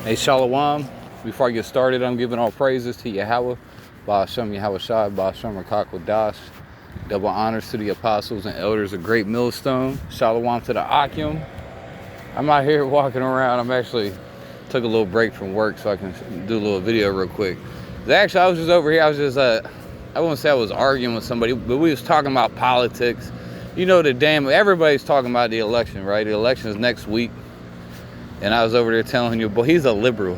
Hey, Shalom. Before I get started, I'm giving all praises to Yahweh, Ba'ashem Yahweh Shai, Ba'ashem Rakak Dash. Double honors to the apostles and elders of Great Millstone. Shalom to the Akim. I'm out here walking around. I'm actually took a little break from work so I can do a little video real quick. Actually, I was just over here. I was just, I wouldn't say I was arguing with somebody, but we was talking about politics. You know, everybody's talking about the election, right? The election is next week. And I was over there telling you, boy, he's a liberal.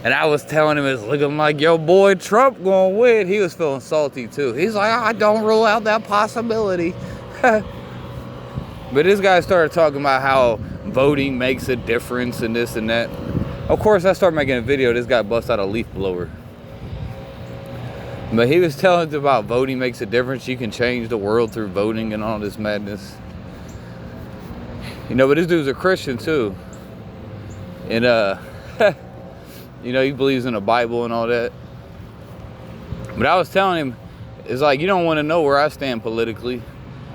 And I was telling him, it's looking like your boy Trump gonna win. He was feeling salty too. He's like, I don't rule out that possibility. But this guy started talking about how voting makes a difference and this and that. Of course, I started making a video. This guy busts out a leaf blower. But he was telling us about voting makes a difference. You can change the world through voting and all this madness. You know, but this dude's a Christian too. And you know, he believes in the Bible and all that. But I was telling him, it's like, you don't want to know where I stand politically,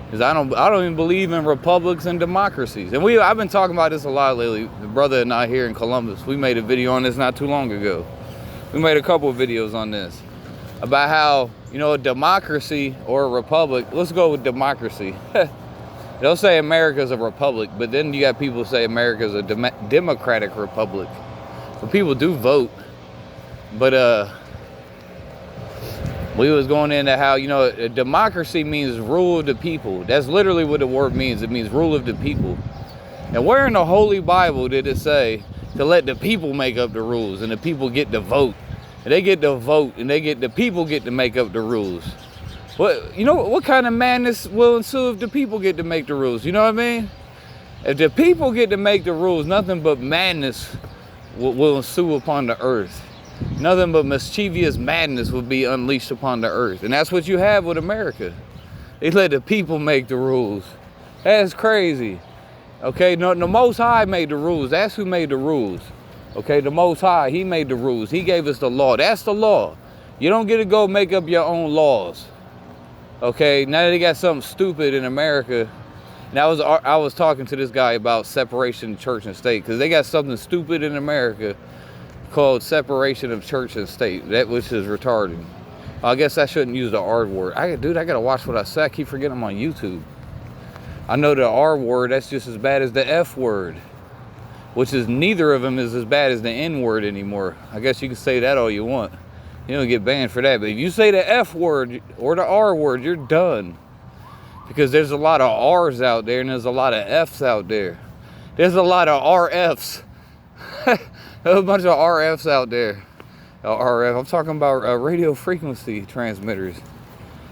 because I don't even believe in republics and democracies. And I've been talking about this a lot lately. The brother and I here in Columbus, we made a video on this not too long ago. We made a couple of videos on this about how, you know, a democracy or a republic. Let's go with democracy. They'll say America's a republic, but then you got people say America's a democratic republic. So people do vote, but we was going into how, you know, a democracy means rule of the people. That's literally what the word means. It means rule of the people. And where in the Holy Bible did it say to let the people make up the rules and the people get to vote? And they get to vote and the people get to make up the rules. What, you know, what kind of madness will ensue if the people get to make the rules? You know what I mean? If the people get to make the rules, nothing but madness will ensue upon the earth. Nothing but mischievous madness will be unleashed upon the earth. And that's what you have with America. They let the people make the rules. That's crazy. Okay, no, the Most High made the rules. That's who made the rules. Okay, the Most High, he made the rules. He gave us the law. That's the law. You don't get to go make up your own laws. Okay, now they got something stupid in America. And I was talking to this guy about separation of church and state, because they got something stupid in America called separation of church and state, which is retarded. I guess I shouldn't use the R word. Dude, I gotta watch what I say. I keep forgetting I'm on YouTube. I know the R word, that's just as bad as the F word, which is neither of them is as bad as the N word anymore. I guess you can say that all you want. You don't get banned for that. But if you say the F word or the R word, you're done. Because there's a lot of R's out there and there's a lot of F's out there. There's a lot of RFs. There's a bunch of RFs out there. RF, I'm talking about radio frequency transmitters.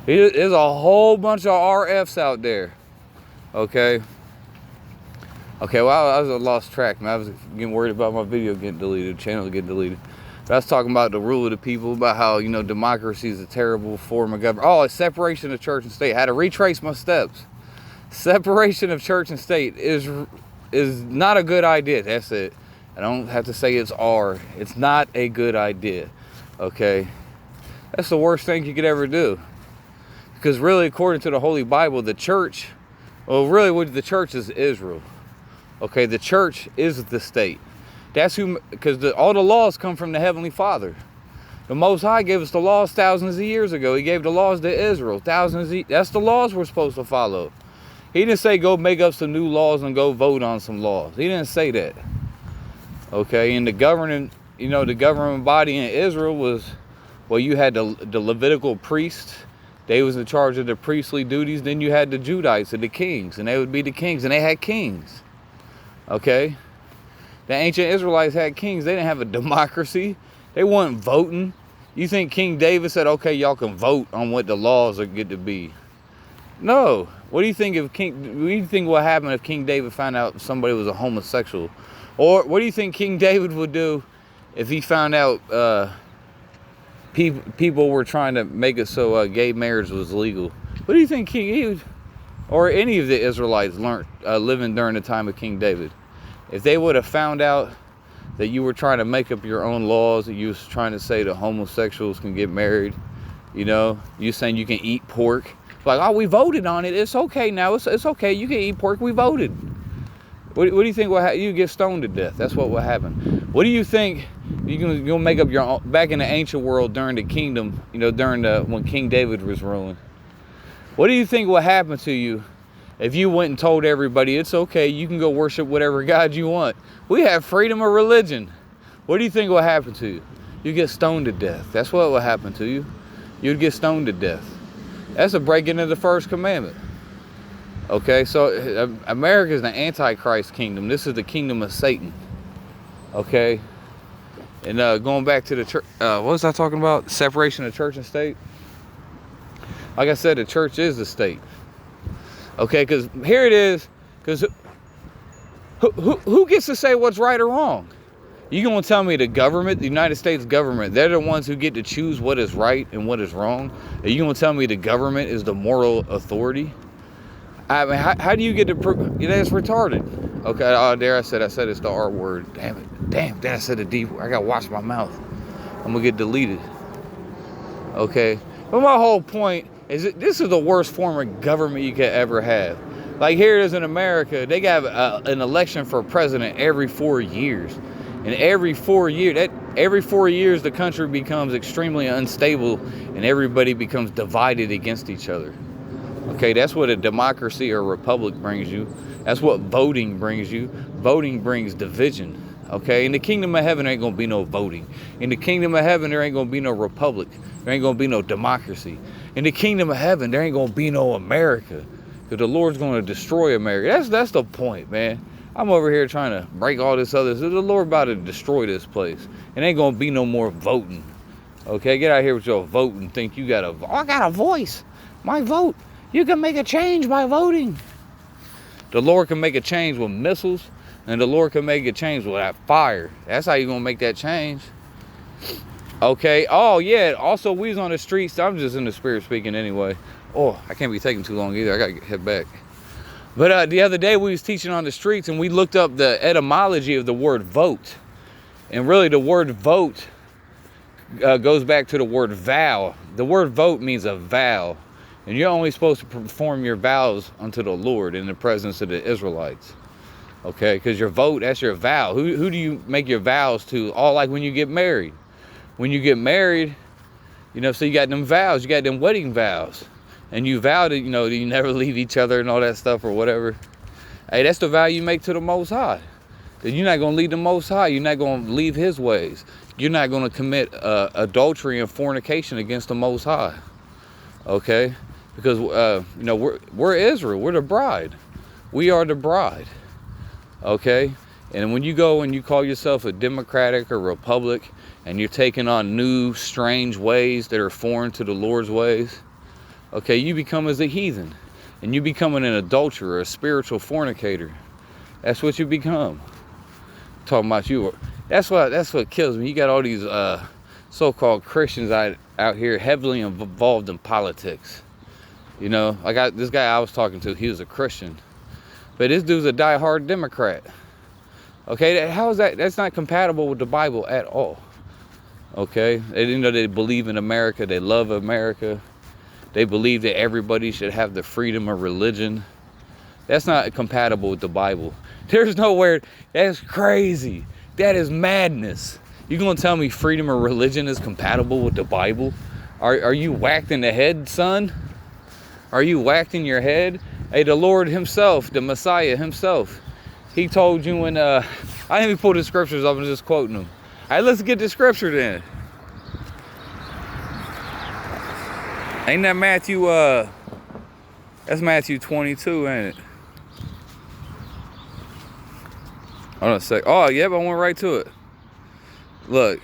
There's a whole bunch of RFs out there. Okay. Okay, well, I was lost track, man. I was getting worried about my video getting deleted, channel getting deleted. But I was talking about the rule of the people, about how, you know, democracy is a terrible form of government. Oh, it's separation of church and state. I had to retrace my steps. Separation of church and state is not a good idea. That's it. I don't have to say it's R. It's not a good idea. Okay? That's the worst thing you could ever do. Because really, according to the Holy Bible, the church, well, really what the church is Israel. Okay, the church is the state. That's who, because all the laws come from the Heavenly Father. The Most High gave us the laws thousands of years ago. He gave the laws to Israel. That's the laws we're supposed to follow. He didn't say go make up some new laws and go vote on some laws. He didn't say that. Okay, and the government body in Israel was, well, you had the Levitical priests. They was in charge of the priestly duties. Then you had the Judites and the kings, and they would be the kings, and they had kings. Okay? The ancient Israelites had kings. They didn't have a democracy. They weren't voting. You think King David said, okay, y'all can vote on what the laws are good to be? No. What do you think what happened if King David found out somebody was a homosexual? Or what do you think King David would do if he found out people were trying to make it so gay marriage was legal? What do you think or any of the Israelites learned living during the time of King David? If they would have found out that you were trying to make up your own laws, that you was trying to say that homosexuals can get married, you know, you saying you can eat pork. Like, oh, we voted on it. It's okay now. It's okay. You can eat pork. We voted. What do you think will happen? You get stoned to death. That's what will happen. What do you think you're gonna make up your own, back in the ancient world during the kingdom, during when King David was ruling? What do you think will happen to you if you went and told everybody it's okay, you can go worship whatever God you want? We have freedom of religion. What do you think will happen to you? You get stoned to death. That's what will happen to you. You'd get stoned to death. That's a breaking of the first commandment. Okay, so America is the Antichrist kingdom. This is the kingdom of Satan. Okay, and going back to the church, what was I talking about? Separation of church and state. Like I said, the church is the state. Okay, because here it is. Because who gets to say what's right or wrong? You gonna tell me the government, the United States government, they're the ones who get to choose what is right and what is wrong? Are you gonna tell me the government is the moral authority? I mean, how do you get to prove? That's retarded. Okay, oh, there I said it's the R word. Damn it. Damn, I said a D word. I gotta watch my mouth. I'm gonna get deleted. Okay, but my whole point is this is the worst form of government you could ever have. Like here it is in America, they got an election for president every 4 years. And every 4 years, the country becomes extremely unstable and everybody becomes divided against each other. Okay, that's what a democracy or republic brings you. That's what voting brings you. Voting brings division. Okay, in the kingdom of heaven, there ain't gonna be no voting. In the kingdom of heaven, there ain't gonna be no republic. There ain't gonna be no democracy. In the kingdom of heaven, there ain't gonna be no America. Because the Lord's gonna destroy America. That's the point, man. I'm over here trying to break all this other. So the Lord about to destroy this place. It ain't gonna be no more voting. Okay, get out here with your vote and think you got I got a voice. My vote. You can make a change by voting. The Lord can make a change with missiles, and the Lord can make a change with that fire. That's how you're gonna make that change. Okay. Oh yeah. Also, we was on the streets. I'm just in the spirit speaking anyway. Oh, I can't be taking too long either. I gotta head back. But the other day we was teaching on the streets and we looked up the etymology of the word vote. And really the word vote goes back to the word vow. The word vote means a vow. And you're only supposed to perform your vows unto the Lord in the presence of the Israelites. Okay, because your vote, that's your vow. Who do you make your vows to? All like when you get married. When you get married, so you got them vows, you got them wedding vows. And you vow that, that you never leave each other and all that stuff or whatever. Hey, that's the vow you make to the Most High. That you're not going to leave the Most High. You're not going to leave His ways. You're not going to commit adultery and fornication against the Most High. Okay? Because, we're Israel. We're the bride. We are the bride. Okay? And when you go and you call yourself a democratic or republic and you're taking on new, strange ways that are foreign to the Lord's ways, okay, you become as a heathen. And you becoming an adulterer, a spiritual fornicator. That's what you become. Talking about you. That's what kills me. You got all these so-called Christians out here heavily involved in politics. Like this guy I was talking to, he was a Christian. But this dude's a diehard Democrat. Okay, how is that? That's not compatible with the Bible at all. Okay, they believe in America. They love America. They believe that everybody should have the freedom of religion. That's not compatible with the Bible. There's nowhere. That's crazy. That is madness. You gonna tell me freedom of religion is compatible with the Bible? Are you whacked in the head, son? Are you whacked in your head? Hey, the Lord himself, the Messiah himself, he told you when, I didn't even pull the scriptures up, I'm just quoting them. All right, let's get the scripture then. Ain't that Matthew, that's Matthew 22, ain't it? Hold on a sec. Oh, yep, I went right to it. Look.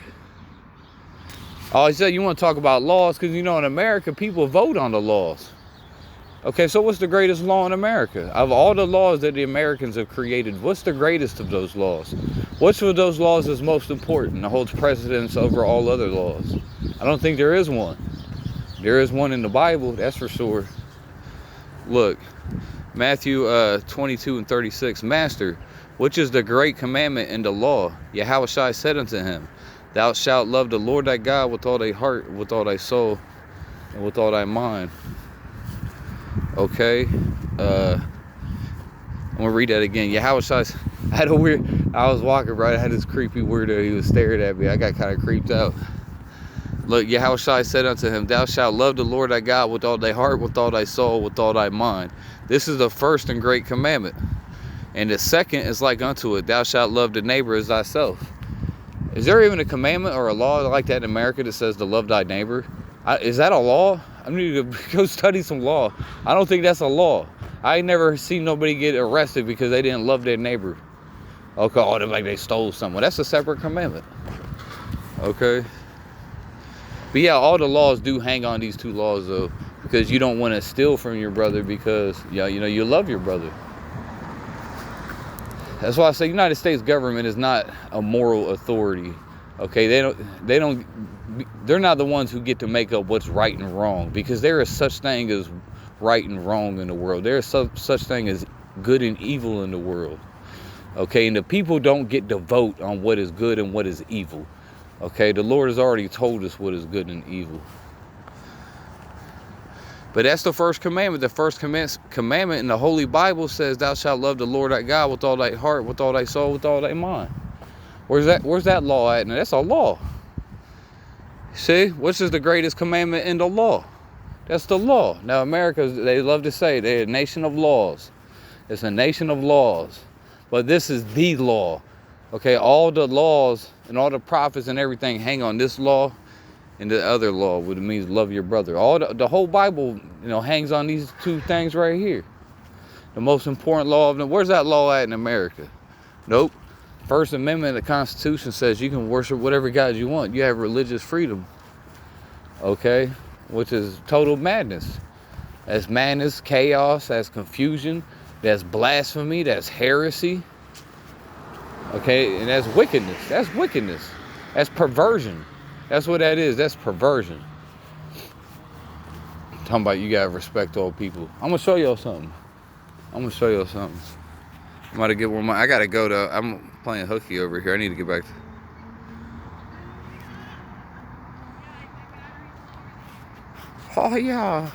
Oh, he said you want to talk about laws because, in America, people vote on the laws. Okay, so what's the greatest law in America? Of all the laws that the Americans have created, what's the greatest of those laws? Which of those laws is most important and holds precedence over all other laws? I don't think there is one. There is one in the Bible, that's for sure. Look, Matthew 22 and 36. Master, which is the great commandment in the law? Yahushua said unto him, Thou shalt love the Lord thy God with all thy heart, with all thy soul, and with all thy mind. Okay, gonna read that again. Yahushua, I was walking, right? I had this creepy weirdo. He was staring at me. I got kind of creeped out. Look, Yahushua said unto him, Thou shalt love the Lord thy God with all thy heart, with all thy soul, with all thy mind. This is the first and great commandment. And the second is like unto it, Thou shalt love the neighbor as thyself. Is there even a commandment or a law like that in America that says to love thy neighbor? Is that a law? I need to go study some law. I don't think that's a law. I ain't never seen nobody get arrested because they didn't love their neighbor. Okay, oh, like they stole something. That's a separate commandment. Okay. But yeah, all the laws do hang on these two laws though, because you don't want to steal from your brother because you love your brother. That's why I say United States government is not a moral authority. Okay, they're not the ones who get to make up what's right and wrong, because there is such thing as right and wrong in the world. There is such thing as good and evil in the world. Okay, and the people don't get to vote on what is good and what is evil. Okay, the Lord has already told us what is good and evil. But that's the first commandment. The first commandment in the Holy Bible says, Thou shalt love the Lord thy God with all thy heart, with all thy soul, with all thy mind. Where's that law at? Now, that's a law. See, which is the greatest commandment in the law? That's the law. Now, America, they love to say they're a nation of laws. It's a nation of laws. But this is the law. Okay, all the laws and all the prophets and everything hang on this law and the other law, which means love your brother. All the whole Bible, hangs on these two things right here. The most important law of them. Where's that law at in America? Nope. First Amendment of the Constitution says you can worship whatever God you want. You have religious freedom. Okay, which is total madness. That's madness, chaos, that's confusion, that's blasphemy, that's heresy. Okay, and that's wickedness. That's wickedness. That's perversion. That's what that is. That's perversion. I'm talking about you gotta respect all people. I'm gonna show y'all something. I'm about to get one. I gotta go to. I'm playing hooky over here. I need to get back to. Oh yeah.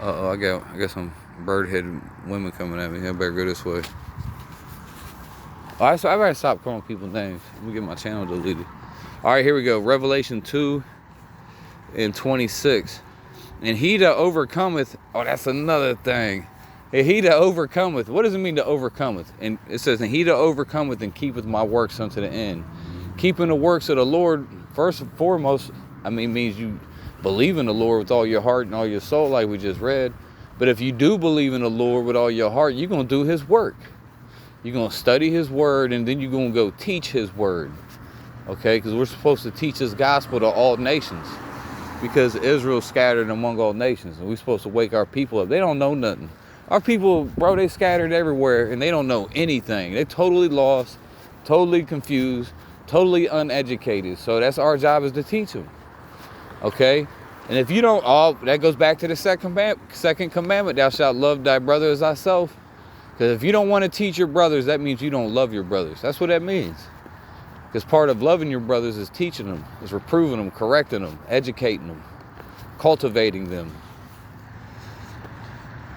Uh-oh, I got some bird-headed women coming at me. I better go this way. All right, so I better stop calling people names. Let me get my channel deleted. All right, here we go. Revelation 2:26. And he that overcometh, oh, that's another thing. And he that overcometh, what does it mean to overcometh? And it says, and he that overcometh and keepeth my works unto the end. Keeping the works of the Lord, first and foremost, means you believe in the Lord with all your heart and all your soul, like we just read. But if you do believe in the Lord with all your heart, you're going to do his work. You're going to study his word, and then you're going to go teach his word. Okay, because we're supposed to teach his gospel to all nations. Because Israel's scattered among all nations, and we're supposed to wake our people up. They don't know nothing. Our people, bro, they scattered everywhere, and they don't know anything. They're totally lost, totally confused, totally uneducated. So that's our job, is to teach them. Okay? And if you don't, that goes back to the second commandment, thou shalt love thy brother as thyself. Because if you don't want to teach your brothers, that means you don't love your brothers. That's what that means. Because part of loving your brothers is teaching them, is reproving them, correcting them, educating them, cultivating them.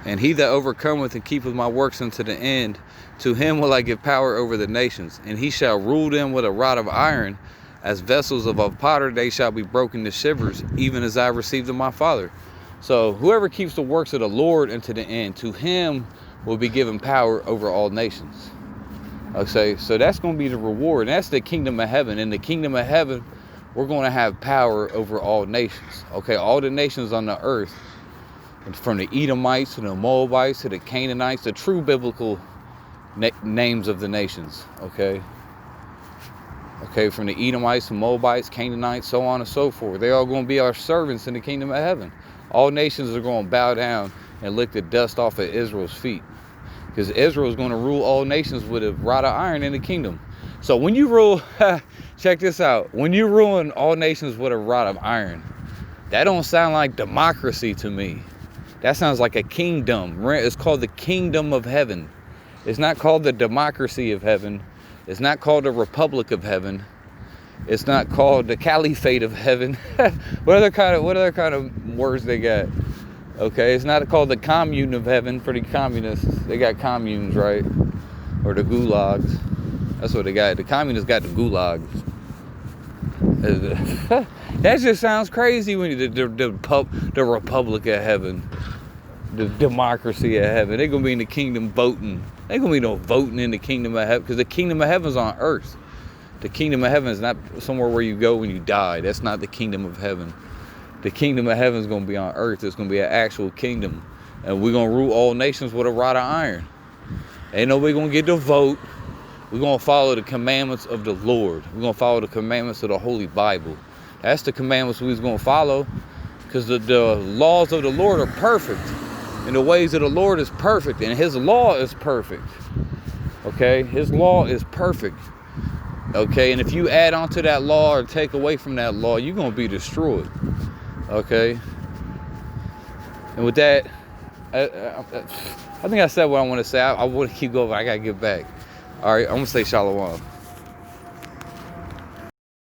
And he that overcometh and keepeth my works unto the end, to him will I give power over the nations. And he shall rule them with a rod of iron, as vessels of a potter they shall be broken to shivers, even as I received of my Father. So whoever keeps the works of the Lord unto the end, to him will be given power over all nations. Okay, so that's going to be the reward. And that's the kingdom of heaven. In the kingdom of heaven, we're going to have power over all nations. Okay, all the nations on the earth, from the Edomites to the Moabites to the Canaanites, the true biblical names of the nations. Okay, from the Edomites to Moabites, Canaanites, so on and so forth. They're all going to be our servants in the kingdom of heaven. All nations are going to bow down and lick the dust off of Israel's feet. Because Israel is going to rule all nations with a rod of iron in the kingdom. So when you rule, check this out. When you ruling all nations with a rod of iron, that don't sound like democracy to me. That sounds like a kingdom. It's called the kingdom of heaven. It's not called the democracy of heaven. It's not called the republic of heaven. It's not called the caliphate of heaven. What other kind of words they got? Okay, it's not called the commune of heaven for the communists. They got communes, right? Or the gulags. That's what they got. The communists got the gulags. That just sounds crazy when the Republic of Heaven, the democracy of heaven. They're gonna be in the kingdom voting. They're gonna be no voting in the kingdom of heaven, because the kingdom of heaven is on earth. The kingdom of heaven is not somewhere where you go when you die. That's not the kingdom of heaven. The kingdom of heaven is gonna be on earth. It's gonna be an actual kingdom, and we're gonna rule all nations with a rod of iron. Ain't nobody gonna get to vote. We're going to follow the commandments of the Lord. We're going to follow the commandments of the Holy Bible. That's the commandments we're going to follow, because the laws of the Lord are perfect. And the ways of the Lord is perfect. And his law is perfect. Okay? His law is perfect. Okay? And if you add on to that law or take away from that law, you're going to be destroyed. Okay? And with that, I think I said what I want to say. I want to keep going, but I got to get back. All right, I'm going to say shalom.